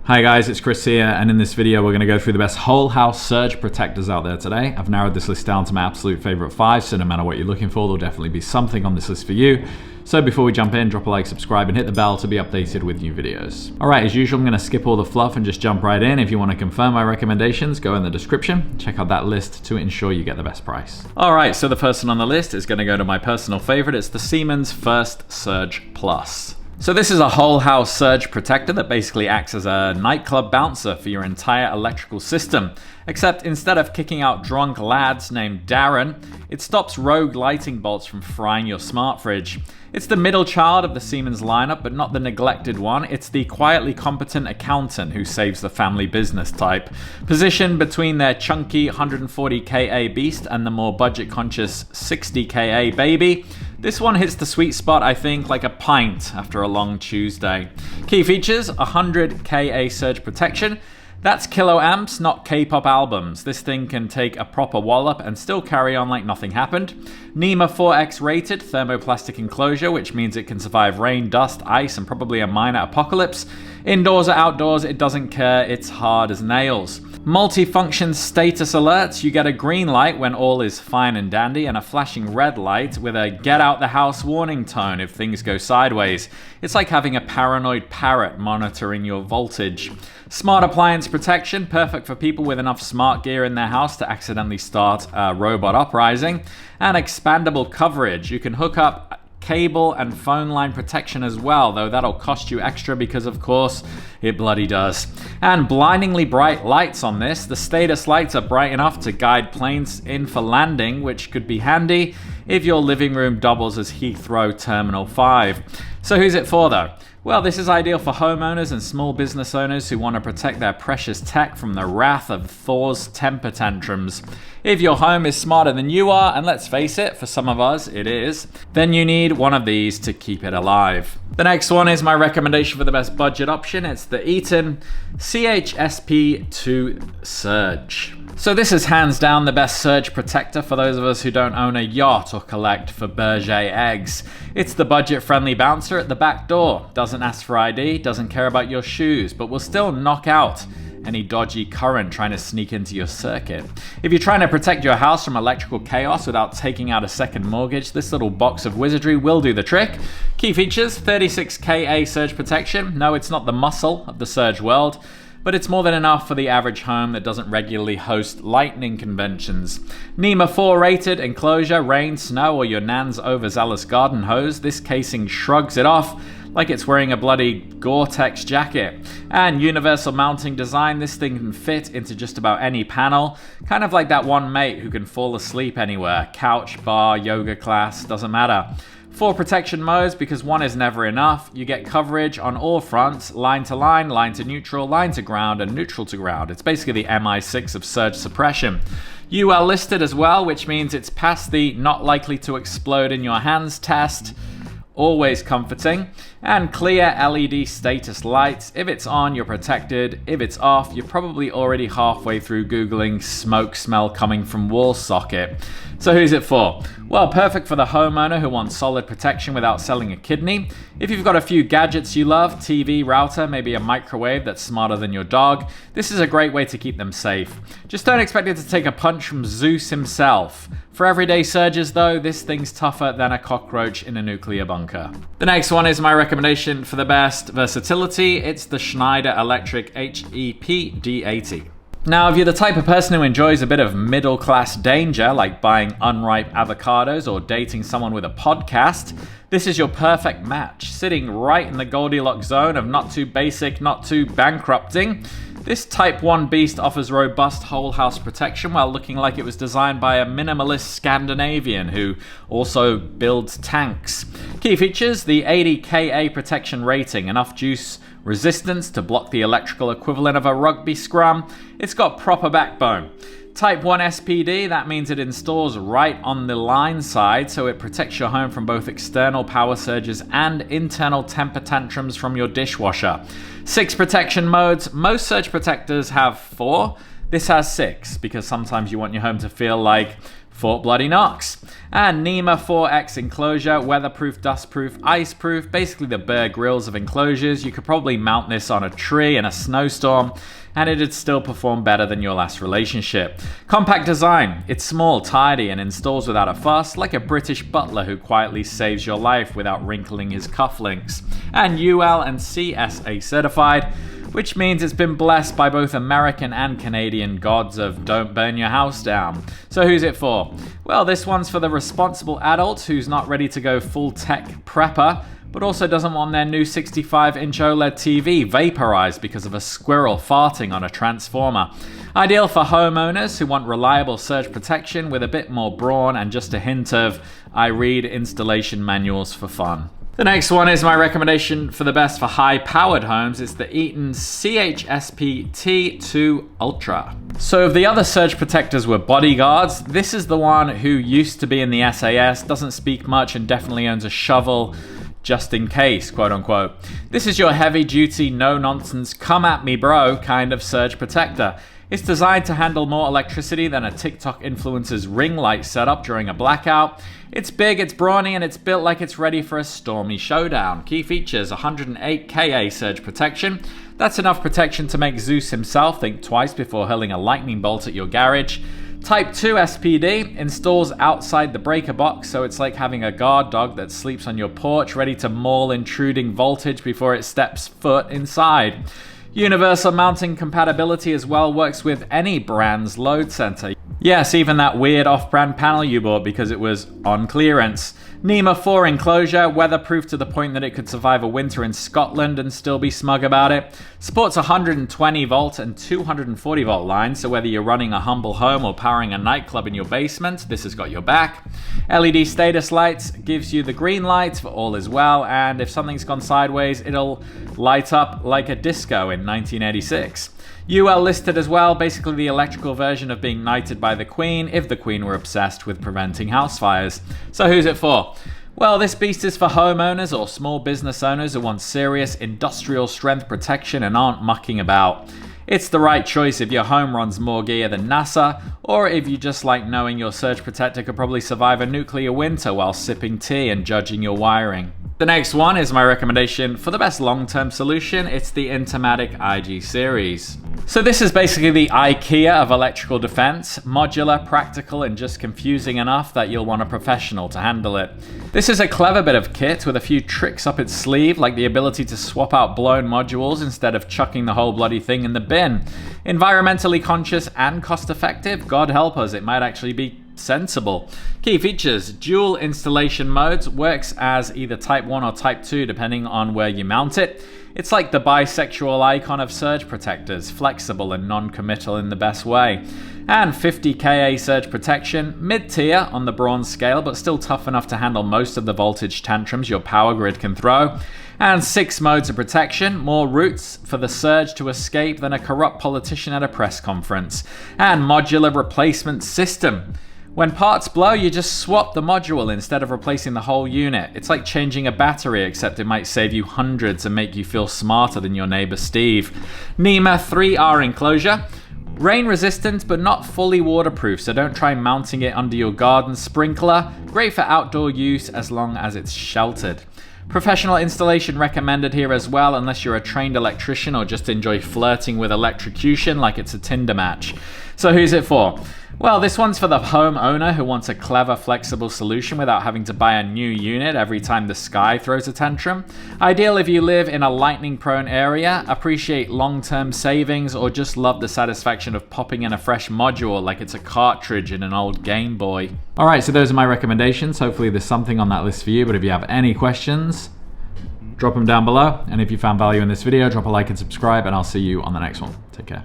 Hi guys, it's Chris here, and in this video we're going to go through the best whole house surge protectors out there today. I've narrowed this list down to my absolute favorite 5, so no matter what you're looking for, there'll definitely be something on this list for you. So before we jump in, drop a like, subscribe, and hit the bell to be updated with new videos. Alright, as usual, I'm going to skip all the fluff and just jump right in. If you want to confirm my recommendations, go in the description. Check out that list to ensure you get the best price. Alright, so the first one on the list is going to go to my personal favorite. It's the Siemens FirstSurge Plus. So this is a whole house surge protector that basically acts as a nightclub bouncer for your entire electrical system. Except instead of kicking out drunk lads named Darren, it stops rogue lighting bolts from frying your smart fridge. It's the middle child of the Siemens lineup, but not the neglected one. It's the quietly competent accountant who saves the family business type. Positioned between their chunky 140 kA beast and the more budget-conscious 60 kA baby, this one hits the sweet spot, I think, like a pint after a long Tuesday. Key features: 100 kA surge protection. That's kiloamps, not K-pop albums. This thing can take a proper wallop and still carry on like nothing happened. NEMA 4X rated thermoplastic enclosure, which means it can survive rain, dust, ice, and probably a minor apocalypse. Indoors or outdoors, it doesn't care. It's hard as nails. Multi-function status alerts. You get a green light when all is fine and dandy, and a flashing red light with a get out the house warning tone if things go sideways. It's like having a paranoid parrot monitoring your voltage. Smart appliance protection, perfect for people with enough smart gear in their house to accidentally start a robot uprising. And expandable coverage. You can hook up cable and phone line protection as well, though that'll cost you extra because of course it bloody does. And blindingly bright lights on this. The status lights are bright enough to guide planes in for landing, which could be handy if your living room doubles as Heathrow Terminal 5. So who's it for though? Well, this is ideal for homeowners and small business owners who want to protect their precious tech from the wrath of Thor's temper tantrums. If your home is smarter than you are, and let's face it, for some of us it is, then you need one of these to keep it alive. The next one is my recommendation for the best budget option. It's the Eaton CHSP2 Surge. So this is hands down the best surge protector for those of us who don't own a yacht or collect Fabergé eggs. It's the budget-friendly bouncer at the back door. Doesn't ask for ID, doesn't care about your shoes, but will still knock out any dodgy current trying to sneak into your circuit. If you're trying to protect your house from electrical chaos without taking out a second mortgage, this little box of wizardry will do the trick. Key features: 36 kA surge protection. No, it's not the muscle of the surge world, but it's more than enough for the average home that doesn't regularly host lightning conventions. NEMA 4 rated enclosure, rain, snow, or your nan's overzealous garden hose. This casing shrugs it off like it's wearing a bloody Gore-Tex jacket. And universal mounting design. This thing can fit into just about any panel, kind of like that one mate who can fall asleep anywhere. Couch, bar, yoga class, doesn't matter. 4 protection modes, because one is never enough. You get coverage on all fronts: line to line, line to neutral, line to ground, and neutral to ground. It's basically the MI6 of surge suppression. UL listed as well, which means it's past the not likely to explode in your hands test. Always comforting. And clear LED status lights. If it's on, you're protected. If it's off, you're probably already halfway through Googling smoke smell coming from wall socket. So who's it for? Well, perfect for the homeowner who wants solid protection without selling a kidney. If you've got a few gadgets you love, TV, router, maybe a microwave that's smarter than your dog, this is a great way to keep them safe. Just don't expect it to take a punch from Zeus himself. For everyday surges though, this thing's tougher than a cockroach in a nuclear bunker. The next one is my recommendation for the best versatility. It's the Schneider Electric HEP D80. Now, if you're the type of person who enjoys a bit of middle-class danger, like buying unripe avocados or dating someone with a podcast, this is your perfect match. Sitting right in the Goldilocks zone of not too basic, not too bankrupting, this Type 1 beast offers robust whole house protection while looking like it was designed by a minimalist Scandinavian who also builds tanks. Key features: the 80 kA protection rating, enough juice resistance to block the electrical equivalent of a rugby scrum. It's got proper backbone. Type 1 SPD, that means it installs right on the line side, so it protects your home from both external power surges and internal temper tantrums from your dishwasher. 6 protection modes. Most surge protectors have 4, This has 6, because sometimes you want your home to feel like Fort Bloody Knox. And NEMA 4X enclosure, weatherproof, dustproof, iceproof, basically the Bear Grylls of enclosures. You could probably mount this on a tree in a snowstorm, and it'd still perform better than your last relationship. Compact design, it's small, tidy, and installs without a fuss, like a British butler who quietly saves your life without wrinkling his cufflinks. And UL and CSA certified, which means it's been blessed by both American and Canadian gods of don't burn your house down. So who's it for? Well, this one's for the responsible adult who's not ready to go full tech prepper, but also doesn't want their new 65-inch OLED TV vaporized because of a squirrel farting on a transformer. Ideal for homeowners who want reliable surge protection with a bit more brawn and just a hint of, I read installation manuals for fun. The next one is my recommendation for the best for high-powered homes. It's the Eaton CHSP T2 Ultra. So if the other surge protectors were bodyguards, this is the one who used to be in the SAS, doesn't speak much, and definitely owns a shovel just in case, quote unquote. This is your heavy-duty, no-nonsense, come-at-me bro kind of surge protector. It's designed to handle more electricity than a TikTok influencer's ring light setup during a blackout. It's big, it's brawny, and it's built like it's ready for a stormy showdown. Key features: 108 Ka surge protection. That's enough protection to make Zeus himself think twice before hurling a lightning bolt at your garage. Type 2 SPD installs outside the breaker box, so it's like having a guard dog that sleeps on your porch, ready to maul intruding voltage before it steps foot inside. Universal mounting compatibility as well, works with any brand's load center. Yes, even that weird off-brand panel you bought because it was on clearance. NEMA 4 enclosure, weatherproof to the point that it could survive a winter in Scotland and still be smug about it. Supports 120 volt and 240 volt lines, so whether you're running a humble home or powering a nightclub in your basement, this has got your back. LED status lights gives you the green light for all is well, and if something's gone sideways, it'll light up like a disco in 1986. UL listed as well, basically the electrical version of being knighted by the Queen if the Queen were obsessed with preventing house fires. So who's it for? Well, this beast is for homeowners or small business owners who want serious industrial strength protection and aren't mucking about. It's the right choice if your home runs more gear than NASA, or if you just like knowing your surge protector could probably survive a nuclear winter while sipping tea and judging your wiring. The next one is my recommendation for the best long-term solution. It's the Intermatic IG Series. So this is basically the IKEA of electrical defense, modular, practical, and just confusing enough that you'll want a professional to handle it. This is a clever bit of kit with a few tricks up its sleeve, like the ability to swap out blown modules instead of chucking the whole bloody thing in the bin. Environmentally conscious and cost-effective, God help us, it might actually be sensible. Key features: dual installation modes, works as either type 1 or type 2 depending on where you mount it. It's like the bisexual icon of surge protectors, flexible and non-committal in the best way. And 50 Ka surge protection, mid-tier on the bronze scale, but still tough enough to handle most of the voltage tantrums your power grid can throw. And 6 modes of protection, more routes for the surge to escape than a corrupt politician at a press conference. And modular replacement system. When parts blow, you just swap the module instead of replacing the whole unit. It's like changing a battery, except it might save you hundreds and make you feel smarter than your neighbor Steve. NEMA 3R enclosure. Rain resistant but not fully waterproof, so don't try mounting it under your garden sprinkler. Great for outdoor use as long as it's sheltered. Professional installation recommended here as well, unless you're a trained electrician or just enjoy flirting with electrocution like it's a Tinder match. So who's it for? Well, this one's for the homeowner who wants a clever, flexible solution without having to buy a new unit every time the sky throws a tantrum. Ideal if you live in a lightning-prone area, appreciate long-term savings, or just love the satisfaction of popping in a fresh module like it's a cartridge in an old Game Boy. Alright, so those are my recommendations. Hopefully there's something on that list for you, but if you have any questions, drop them down below. And if you found value in this video, drop a like and subscribe, and I'll see you on the next one. Take care.